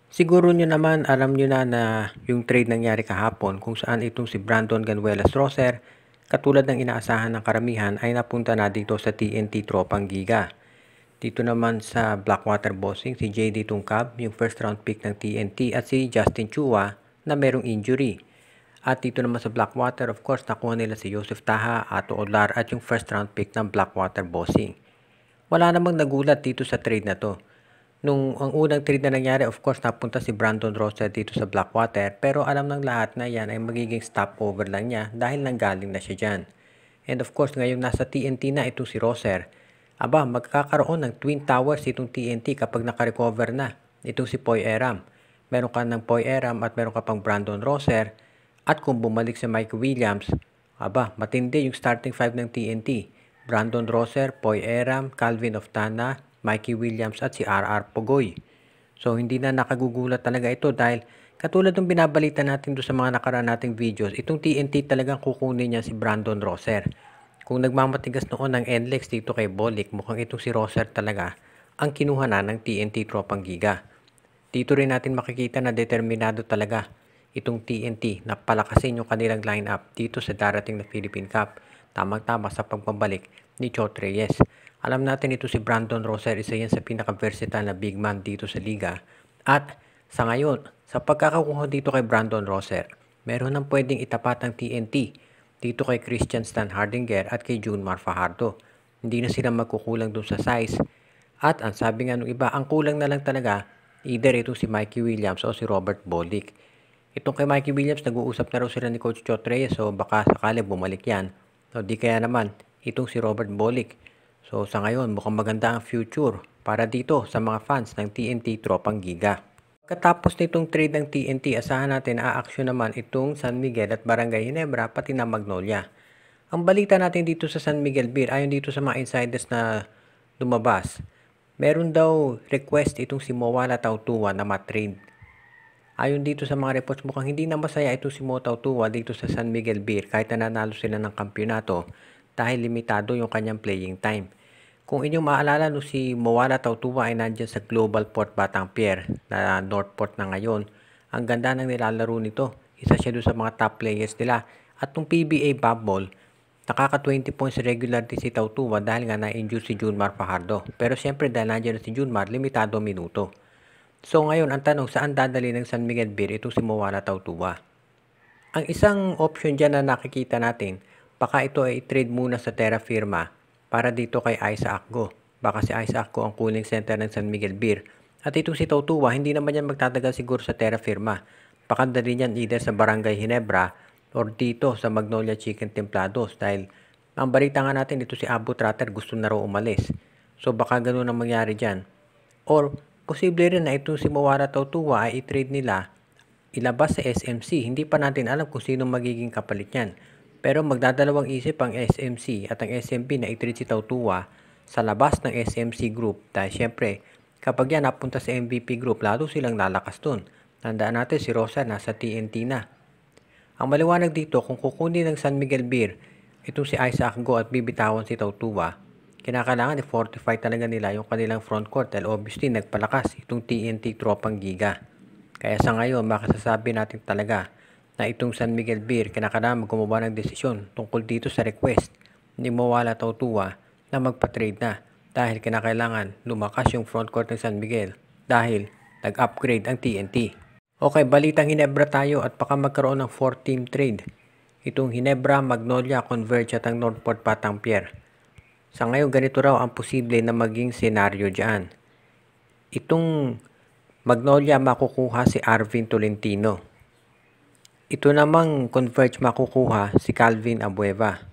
Siguro nyo naman alam nyo na yung trade nangyari kahapon kung saan itong si Brandon Ganuelas Roser, katulad ng inaasahan ng karamihan, ay napunta na dito sa TNT Tropang Giga. Dito naman sa Blackwater Bossing, si JD Tungkab, yung first round pick ng TNT, at si Justin Chua na merong injury. At dito naman sa Blackwater, of course, nakuha nila si Joseph Taha, Ato Odlar at yung first round pick ng Blackwater Bossing. Wala namang nagulat dito sa trade na to. Nung ang unang trade na nangyari, of course, napunta si Brandon Roser dito sa Blackwater, pero alam ng lahat na yan ay magiging stopover lang niya dahil nanggaling na siya dyan. And of course, ngayong nasa TNT na itong si Roser, magkakaroon ng Twin Towers itong TNT kapag nakarecover na itong si Poy Eram. Meron ka ng Poy Eram at meron ka pang Brandon Roser, at kung bumalik si Mike Williams, matindi yung starting five ng TNT. Brandon Roser, Poy Eram, Calvin Oftana, Mikey Williams at si RR Pogoy. So hindi na nakagugulat talaga ito dahil katulad ng binabalita natin doon sa mga nakaraan nating videos, itong TNT talagang kukunin niya si Brandon Roser. Kung nagmamatigas noon ng NLEX dito kay Bolik, mukhang itong si Roser talaga ang kinuha na ng TNT Tropang Giga. Dito rin natin makikita na determinado talaga itong TNT na palakasin yung kanilang lineup dito sa darating na Philippine Cup. Tamang-tama sa pagbabalik ni Chot Reyes. Alam natin ito si Brandon Roser, isa yan sa pinaka-versatile na big man dito sa liga. At sa ngayon, sa pagkakakuha dito kay Brandon Roser, meron nang pwedeng itapat ang TNT dito kay Christian Stan Hardinger at kay Junmar Fajardo. Hindi na sila magkukulang dun sa size. At ang sabi nga nung iba, ang kulang na lang talaga either itong si Mikey Williams o si Robert Bolick. Itong kay Mikey Williams, nag-uusap na raw sila ni Coach Chot Reyes, so baka sakali bumalik yan. So di kaya naman itong si Robert Bolick. So sa ngayon, mukhang maganda ang future para dito sa mga fans ng TNT Tropang Giga. Katapos nitong trade ng TNT, asahan natin aaksyon naman itong San Miguel at Barangay Ginebra pati na Magnolia. Ang balita natin dito sa San Miguel Beer, ayon dito sa mga insiders na lumabas, meron daw request itong si Mowala Tautua na matrade. Ayon dito sa mga reports, mukhang hindi na masaya itong si Mo Tautua dito sa San Miguel Beer kahit na nanalo sila ng kampyonato dahil limitado yung kanyang playing time. Kung inyong maalala, no, si Mowala Tautua ay nandyan sa Global Port Batangier na Northport na ngayon. Ang ganda ng nilalaro nito. Isa siya doon sa mga top players nila. At nung PBA bubble, nakaka 20 points regular din si Tautua dahil nga na-injure si Junmar Fajardo. Pero siyempre dahil nandiyan na si Junmar, limitado minuto. So ngayon, ang tanong, saan dadali ng San Miguel Beer itong si Mowala Tautua? Ang isang option dyan na nakikita natin, baka ito ay trade muna sa Terra Firma para dito kay Isaac Go. Baka si Isaac Go ang cooling center ng San Miguel Beer. At itong si Tautua, hindi naman yan magtatagal siguro sa Terra Firma. Baka dali yan either sa Barangay Ginebra or dito sa Magnolia Chicken Templados dahil ang balita nga natin dito si Abu Tratter gusto na raw umalis. So baka ganun ang mangyari dyan. Or posible rin na itong si Mowala Tautua ay i-trade nila ilabas sa SMC. Hindi pa natin alam kung sino magiging kapalit niyan. Pero magdadalawang isip ang SMC at ang SMP na i-treat si Tautua sa labas ng SMC group dahil syempre kapag yan napunta sa MVP group lalo silang lalakas dun. Tandaan natin si Rosa nasa TNT na. Ang maliwanag dito kung kukunin ng San Miguel Beer itong si Isaac Go at bibitawan si Tautua, kinakailangan i-fortify talaga nila yung kanilang front court dahil obviously nagpalakas itong TNT Tropang Giga. Kaya sa ngayon makasasabi natin talaga na itong San Miguel Beer kinakailangan gumawa ng desisyon tungkol dito sa request ni Mowala Tautua na magpa-trade na dahil kinakailangan lumakas yung front court ng San Miguel dahil nag-upgrade ang TNT. Okay, balitang Ginebra tayo at baka magkaroon ng 4-team trade. Itong Ginebra, Magnolia, Converge at ang Northport Batangier. Sa ngayon ganito raw ang posible na maging senaryo dyan. Itong Magnolia makukuha si Arvin Tolentino. Ito namang Converge makukuha si Calvin Abueva.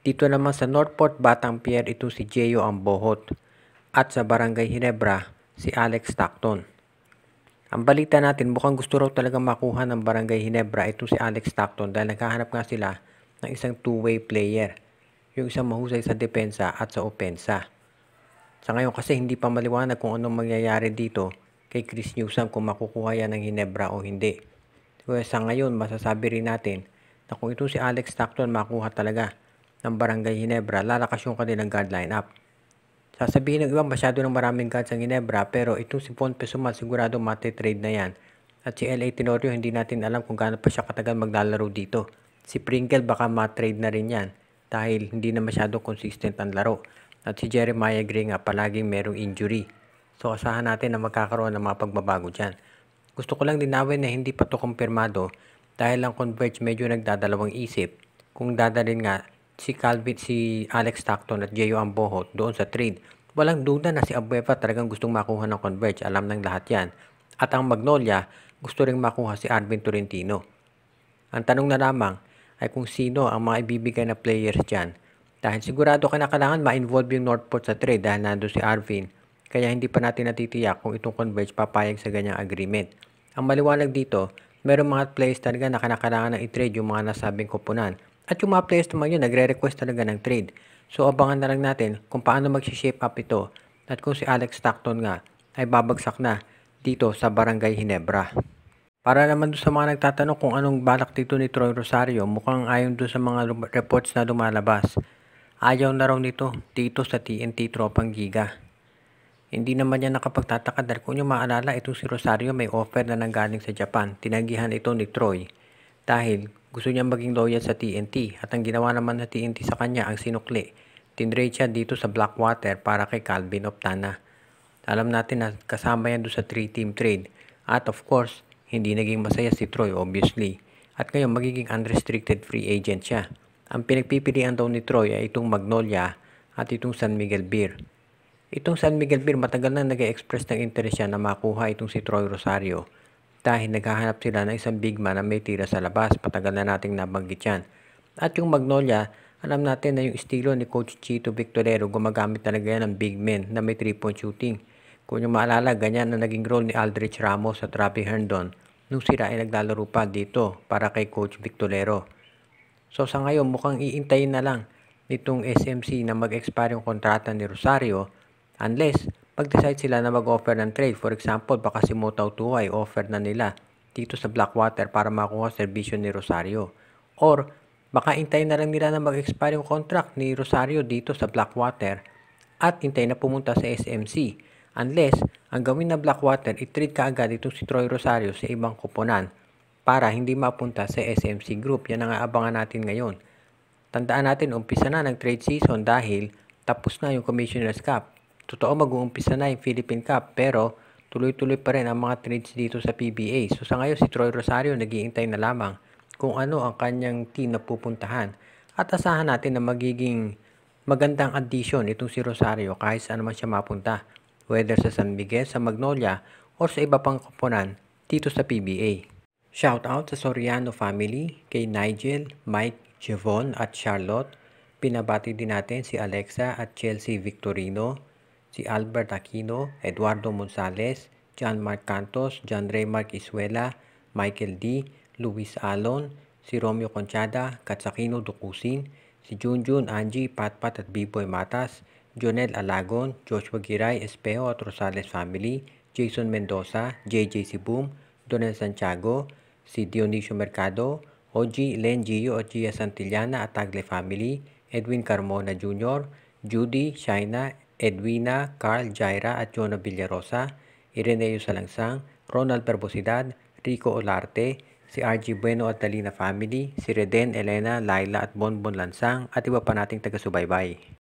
Dito naman sa Northport Batangier ito si Geo Ambohot. At sa Barangay Ginebra si Alex Stockton. Ang balita natin mukhang gusto raw talaga makuha ng Barangay Ginebra ito si Alex Stockton dahil naghahanap nga sila ng isang two-way player. Yung isang mahusay sa depensa at sa opensa. Sa ngayon kasi hindi pa maliwanag kung anong mangyayari dito kay Chris Newsom kung makukuha yan ng Ginebra o hindi. Kaya sa ngayon masasabi rin natin na kung ito si Alex Stockton makuha talaga ng Barangay Ginebra, lalakas yung kanilang guard lineup. Sasabihin ng iba masyado ng maraming guns ang Ginebra, pero itong si Von Pesumal sigurado matitrade na yan. At si L.A. Tenorio hindi natin alam kung gaano pa siya katagal maglalaro dito. Si Pringle baka matrade na rin yan dahil hindi na masyado consistent ang laro. At si Jeremiah Gray nga palaging merong injury. So asahan natin na magkakaroon ng mga pagbabago dyan. Gusto ko lang linawin na hindi pa to kumpirmado dahil ang Converge medyo nagdadalawang isip kung dadalhin nga si Calvin, si Alex Stockton at Gio Ambohot doon sa trade. Walang duda na si Abueva talagang gustong makuha ng Converge, alam ng lahat yan. At ang Magnolia gusto ring makuha si Arvin Tolentino. Ang tanong na lamang ay kung sino ang mga ibibigay na players dyan. Dahil sigurado kailangan ma-involve yung Northport sa trade dahil nandun si Arvin. Kaya hindi pa natin natitiyak kung itong Converge papayag sa ganyang agreement. Ang maliwanag dito, merong mga players talaga na kailangan ng i-trade yung mga nasabing koponan. At yung mga players naman yun, nagre-request talaga ng trade. So abangan na lang natin kung paano mag-shape up ito at kung si Alex Stockton nga ay babagsak na dito sa Barangay Ginebra. Para naman doon sa mga nagtatanong kung anong balak dito ni Troy Rosario, mukhang ayon doon sa mga reports na lumalabas. Ayaw na raw nito dito sa TNT Tropang Giga. Hindi naman yan nakapagtataka dahil kung nyo maalala, itong si Rosario may offer na nanggaling sa Japan. Tinagihan ito ni Troy dahil gusto niya maging loyal sa TNT at ang ginawa naman sa TNT sa kanya ang sinukli. Tinrade siya dito sa Blackwater para kay Calvin Optana. Alam natin na kasama yan doon sa 3-team trade at of course, hindi naging masaya si Troy obviously at ngayon magiging unrestricted free agent siya. Ang pinagpipilian daw ni Troy ay itong Magnolia at itong San Miguel Beer. Itong San Miguel Beer matagal na nag-express ng interest siya na makuha itong si Troy Rosario. Dahil naghahanap sila ng isang big man na may tira sa labas, patagal na nating nabanggit yan. At yung Magnolia, alam natin na yung estilo ni Coach Chito Victorero, gumagamit talaga yan ng big men na may 3-point shooting. Kung yung maalala, ganyan na naging role ni Aldrich Ramos at Robbie Herndon nung sila ay naglalaro pa dito para kay Coach Victorero. So sa ngayon, mukhang iintayin na lang nitong SMC na mag-expire yung kontrata ni Rosario unless pag-decide sila na mag-offer ng trade. For example, baka si Motaw Tuay offer na nila dito sa Blackwater para makuha serbisyo ni Rosario. Or baka intayin na lang nila na mag-expire yung contract ni Rosario dito sa Blackwater at intayin na pumunta sa SMC. Unless ang gawin na Blackwater, i-trade ka agad itong si Troy Rosario sa ibang koponan para hindi mapunta sa SMC Group. Yan ang aabangan natin ngayon. Tandaan natin, umpisa na ng trade season dahil tapos na yung Commissioner's Cup. Totoo mag-uumpisa na yung Philippine Cup pero tuloy-tuloy pa rin ang mga trades dito sa PBA. So sa ngayon si Troy Rosario nag-iintay na lamang kung ano ang kanyang team na pupuntahan. At asahan natin na magiging magandang addition itong si Rosario kahit saan naman siya mapunta. Whether sa San Miguel, sa Magnolia o sa iba pang koponan dito sa PBA. Shout out sa Soriano family, kay Nigel, Mike, Javon at Charlotte. Pinabati din natin si Alexa at Chelsea Victorino, si Albert Aquino, Eduardo Monsales, John Mark Cantos, John Raymark Isuela, Michael D., Luis Alon, si Romeo Conchada, Katsakino Dukusin, si Junjun, Angie, Patpat at B-Boy Matas, Jonel Alagon, Joshua Giray, Espejo at Rosales family, Jason Mendoza, JJ Sibum, Donel Santiago, si Dionisio Mercado, OG, Len Gio at Gia Santillana at Tagle family, Edwin Carmona Jr., Judy, Shaina, Edwina, Carl, Jaira at Jonah Villarosa, Ireneo Salangsang, Ronald Perbosidad, Rico Olarte, si RG Bueno at Dalina family, si Reden, Elena, Laila at Bonbon Lansang at iba pa nating taga-subaybay.